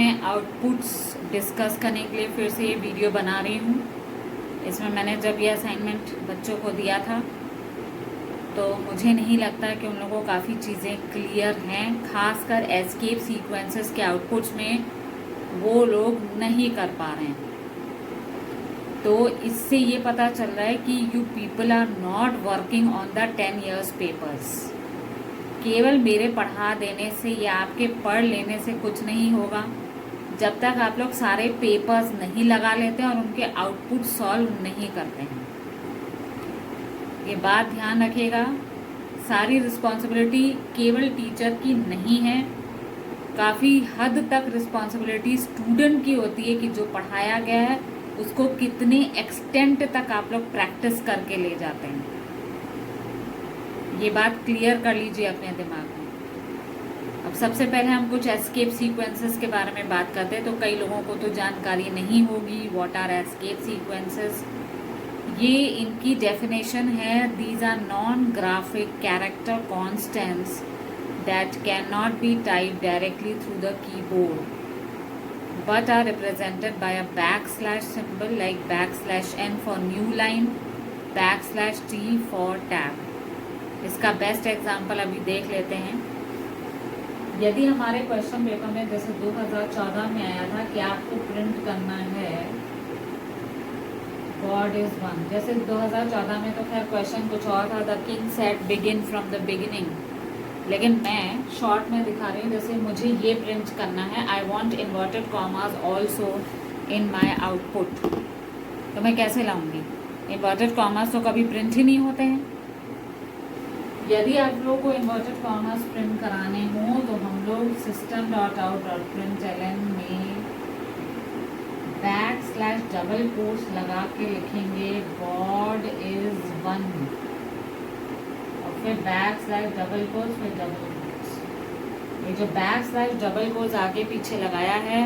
मैं outputs discuss करने के लिए फिर से ये वीडियो बना रही हूँ। इसमें मैंने जब ये असाइनमेंट बच्चों को दिया था तो मुझे नहीं लगता कि उन लोगों को काफ़ी चीज़ें क्लियर हैं, खासकर एस्केप सीक्वेंसेस के आउटपुट्स में वो लोग नहीं कर पा रहे हैं। तो इससे ये पता चल रहा है कि you people are not working on the 10 years papers. केवल मेरे पढ़ा देने से या आपके पढ़ लेने से कुछ नहीं होगा जब तक आप लोग सारे पेपर्स नहीं लगा लेते और उनके आउटपुट सॉल्व नहीं करते हैं। ये बात ध्यान रखिएगा, सारी रिस्पॉन्सिबिलिटी केवल टीचर की नहीं है, काफ़ी हद तक रिस्पॉन्सिबिलिटी स्टूडेंट की होती है कि जो पढ़ाया गया है उसको कितने एक्सटेंट तक आप लोग प्रैक्टिस करके ले जाते हैं। ये बात क्लियर कर लीजिए अपने दिमाग में। अब सबसे पहले हम कुछ एस्केप सीक्वेंसेस के बारे में बात करते हैं। तो कई लोगों को तो जानकारी नहीं होगी व्हाट आर एस्केप सीक्वेंसेस। ये इनकी डेफिनेशन है, these are non graphic character constants that can not be typed directly through the keyboard but are represented by a backslash symbol like \n for new line, \t for tab. इसका best example अभी देख लेते हैं। यदि हमारे question paper में जैसे 2014 में आया था कि आपको प्रिंट करना है गॉड इज वन, जैसे 2014 में तो खैर क्वेश्चन कुछ और था, the king said begin from the beginning, लेकिन मैं शॉर्ट में दिखा रही हूँ। जैसे मुझे ये प्रिंट करना है, I want inverted commas also in my output, तो मैं कैसे लाऊंगी? इन्वर्टेड कॉमास तो कभी प्रिंट ही नहीं होते हैं। यदि आप लोगों को इन्वर्टेड कॉमास प्रिंट कराने हो तो हम लोग system.out.println में \डबल कोट्स लगा के लिखेंगे गॉड इज वन, फिर \डबल कोट्स, फिर डबल कोट्स। ये जो \डबल कोट्स आगे पीछे लगाया है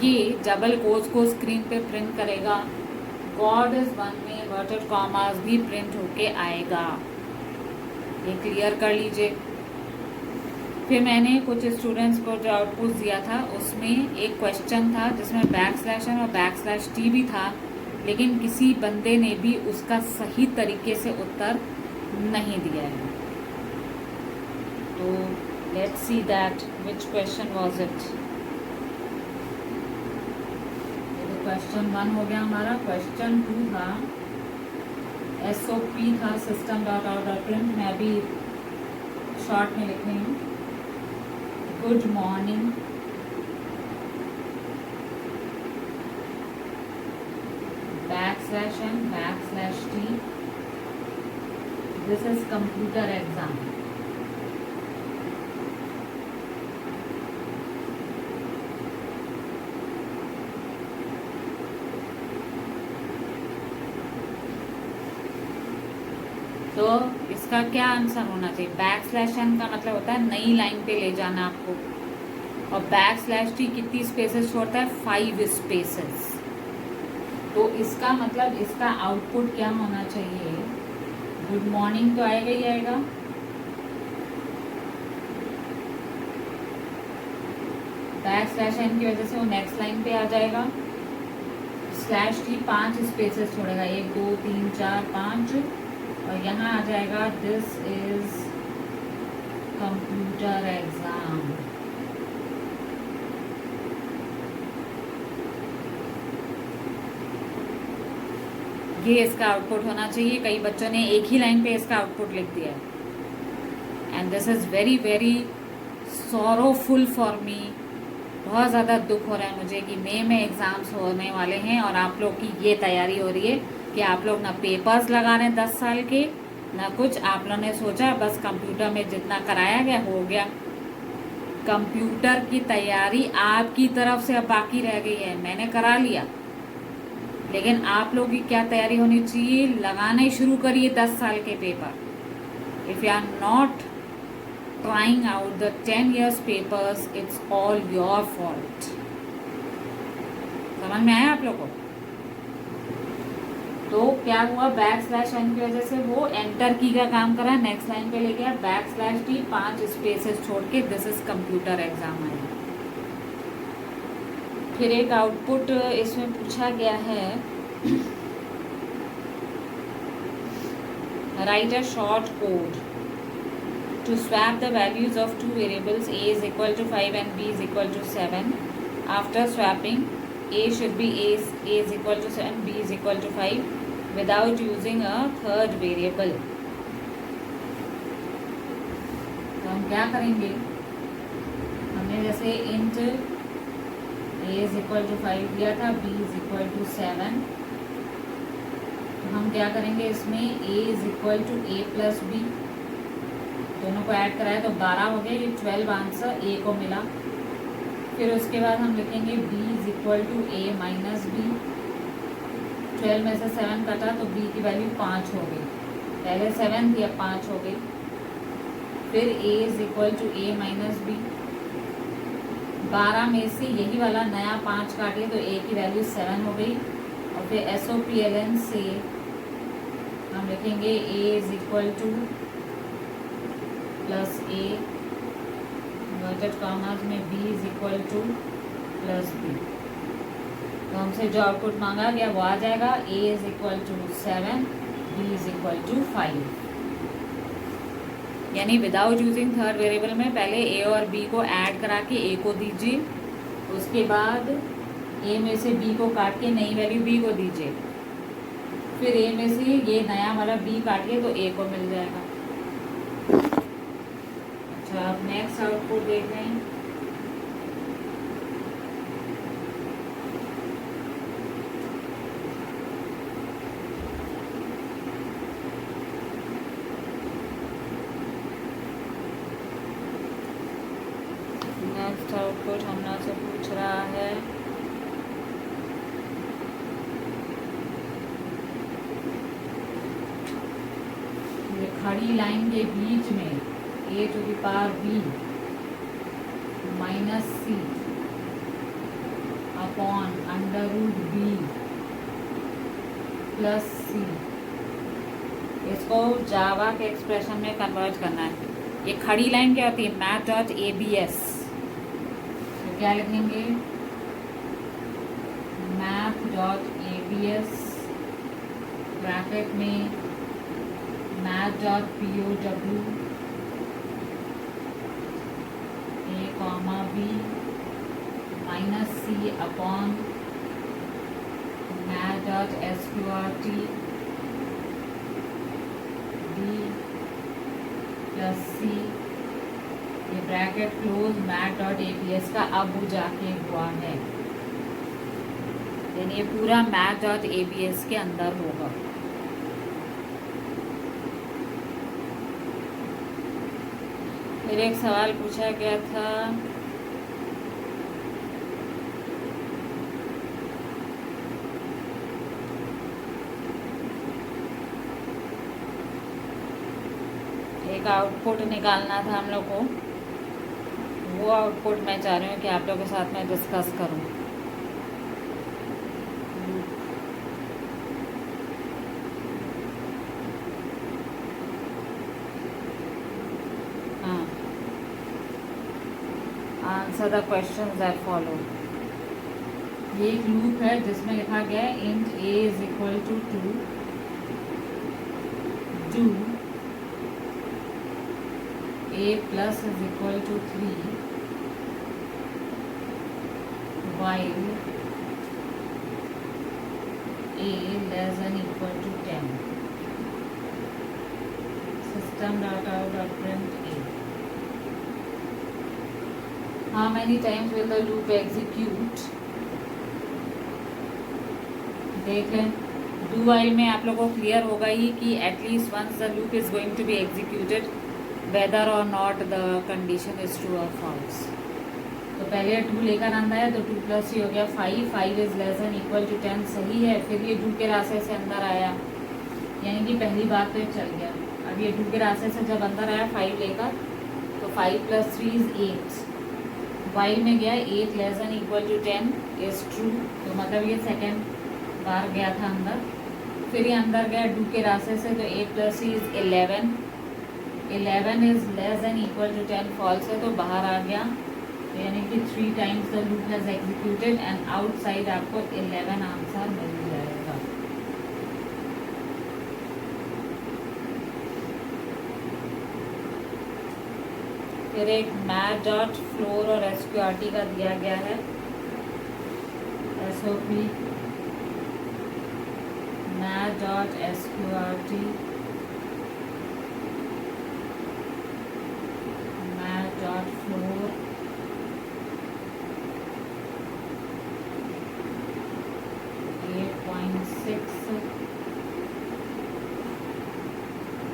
ये डबल कोट्स को स्क्रीन पे प्रिंट करेगा। गॉड इज वन में इन्वर्टेड कॉमास भी प्रिंट होके आएगा। ये क्लियर कर लीजिए। फिर मैंने कुछ स्टूडेंट्स को जो आउटपुट दिया था उसमें एक क्वेश्चन था जिसमें \n और \t भी था, लेकिन किसी बंदे ने भी उसका सही तरीके से उत्तर नहीं दिया है। तो let's see that which question was it. Question 1 हो गया हमारा। क्वेश्चन 2 था SOP था, system.out.print। मैं अभी शॉर्ट में लिख रही हूँ, good morning \n \t, this is computer exam। तो इसका क्या आंसर होना चाहिए? \n का मतलब होता है नई लाइन पे ले जाना आपको, और \t कितनी स्पेसेस छोड़ता है? 5 स्पेसेस। तो इसका मतलब इसका आउटपुट क्या होना चाहिए? गुड मॉर्निंग तो आएगा ही आएगा, \n की वजह से वो नेक्स्ट लाइन पे आ जाएगा। /t 5 स्पेसेस छोड़ेगा, 1 2 3 4 5, और यहाँ आ जाएगा दिस इज कंप्यूटर एग्जाम। ये इसका आउटपुट होना चाहिए। कई बच्चों ने एक ही लाइन पे इसका आउटपुट लिख दिया है, and this is very very sorrowful for me. बहुत ज़्यादा दुख हो रहा है मुझे कि मई में एग्ज़ाम्स होने वाले हैं और आप लोग की ये तैयारी हो रही है कि आप लोग ना पेपर्स लगा रहे हैं 10 साल के, ना कुछ। आप लोगों ने सोचा बस कंप्यूटर में जितना कराया गया हो गया। कंप्यूटर की तैयारी आपकी तरफ से अब बाकी रह गई है। मैंने करा लिया, लेकिन आप लोगों की क्या तैयारी होनी चाहिए? लगाने शुरू करिए 10 साल के paper. If you are not trying out the 10 years papers, it's all your fault. समझ में आया आप लोगों को? तो क्या हुआ, \n की वजह से वो एंटर की का काम करा, नेक्स्ट लाइन पे ले गया, \t 5 स्पेसेस छोड़ के दिस इज कंप्यूटर एग्जाम आया। फिर एक आउटपुट इसमें पूछा गया है, right a short code to swap the values of two variables a is equal to 5 and b is equal to 7. After swapping, a should be a is equal to 7, b is equal to 5 without using a third variable. तो हम क्या करेंगे, हमने जैसे int a is equal to 5 दिया था, b is equal to 7, तो हम क्या करेंगे, इसमें a is equal to a plus b, दोनों को ऐड कराया तो 12 हो गए, ये 12 आंसर ए को मिला। फिर उसके बाद हम लिखेंगे b is equal to A minus B, 12 में से 7 कटा तो b की वैल्यू 5 हो गई, पहले 7 थी अब 5 हो गई। फिर a is equal to A minus B, 12 में से यही वाला नया 5 काटिए तो a की वैल्यू 7 हो गई। और फिर SOPLN से हम लिखेंगे a is equal to plus A inverted commas में b is equal to plus B. तो हमसे जो आउटपुट मांगा गया वो आ जाएगा, a is equal to 7, b is equal to 5। यानी विदाउट यूजिंग थर्ड वेरिएबल में पहले a और b को ऐड करा के a को दीजिए, उसके बाद a में से b को काट के नई वैल्यू b को दीजिए, फिर a में से ये नया वाला b काटिए तो a को मिल जाएगा। अच्छा, अब नेक्स्ट आउटपुट देख रहे हैं। नेक्स्ट आउटपुट हमने से पूछ रहा है, ये खड़ी लाइन के बीच में a to the power b minus c upon under root b plus c, इसको जावा के एक्सप्रेशन में कन्वर्ट करना है। ये खड़ी लाइन क्या होती है, math.abs, तो क्या लिखेंगे, math.abs ब्रैकेट में math.pow comma b minus c upon math.sqrt b plus c, ये ब्रैकेट क्लोज math.abs का अब जाके हुआ है, यानी ये पूरा math.abs के अंदर होगा। फिर एक सवाल पूछा गया था, एक आउटपुट निकालना था हम लोग को, वो आउटपुट मैं चाह रही हूँ कि आप लोगों के साथ में डिस्कस करूँ। Answer the questions that follow. ये एक लूप है जिसमें लिखा गया है int a is equal to 2 do a plus is equal to 3 while a less than equal to 10। System dot out dot print a। How many times will the loop execute? देख लें, do while में आप लोगों को clear होगा ही कि at least once the loop is going to be executed whether और not the condition is true और फॉल्स। तो पहले 2 लेकर आना है तो 2 प्लस 3 हो गया 5, 5 is less than equal to 10, सही है। फिर ये 2 के रास्ते से अंदर आया, यानी कि पहली बात तो चल गया। अब ये 2 के रास्ते से जब अंदर आया 5 लेकर, तो 5 प्लस 3 इज 8, वाइल में गया 8 less than equal to 10 is true, तो मतलब ये सेकेंड बार गया था अंदर। फिर ये अंदर गया 2 के रास्ते से, तो 8 plus 3 is 11, 11 is less than equal to 10 false है, तो बाहर आ गया यानी कि 3 times the loop has executed and outside आपको 11 आंसर मिल जाएगा। फिर एक मैथ डॉट फ्लोर और SQRT का दिया गया है। SOP math dot SQRT math dot floor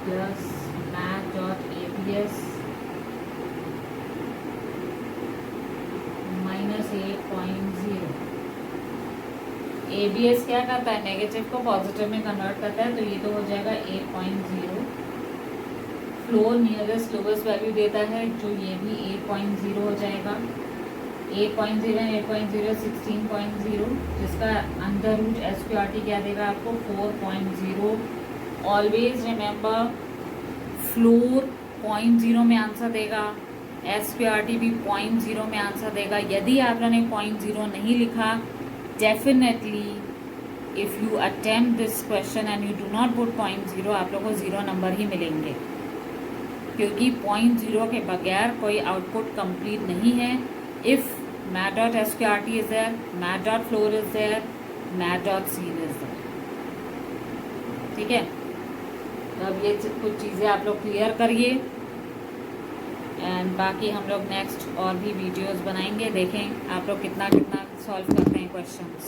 plus math dot APS -8.0। ABS क्या करता है, नेगेटिव को पॉजिटिव में कन्वर्ट करता है, तो ये तो हो जाएगा 8.0। फ्लोर नियरेस्ट लोवेस्ट वैल्यू देता है, जो ये भी 8.0 हो जाएगा। 8.0 8.0 16.0, जिसका अंडर रूट SQRT क्या देगा आपको 4.0। ऑलवेज रिमेंबर फ्लोर 0.0 में आंसर देगा, SQRT भी 0.0 में आंसर देगा। यदि आपने 0.0 नहीं लिखा, definitely if you attempt this question and you do not put 0.0, आप लोगों को 0 नंबर ही मिलेंगे, क्योंकि 0.0 के बगैर कोई आउटपुट कंप्लीट नहीं है। If math dot SQRT is there, math dot floor is there, math dot sin is there. ठीक है, तो अब ये कुछ चीज़ें आप लोग क्लियर करिए, एंड बाकी हम लोग नेक्स्ट और भी वीडियोस बनाएंगे। देखें आप लोग कितना सॉल्व करते हैं क्वेश्चंस।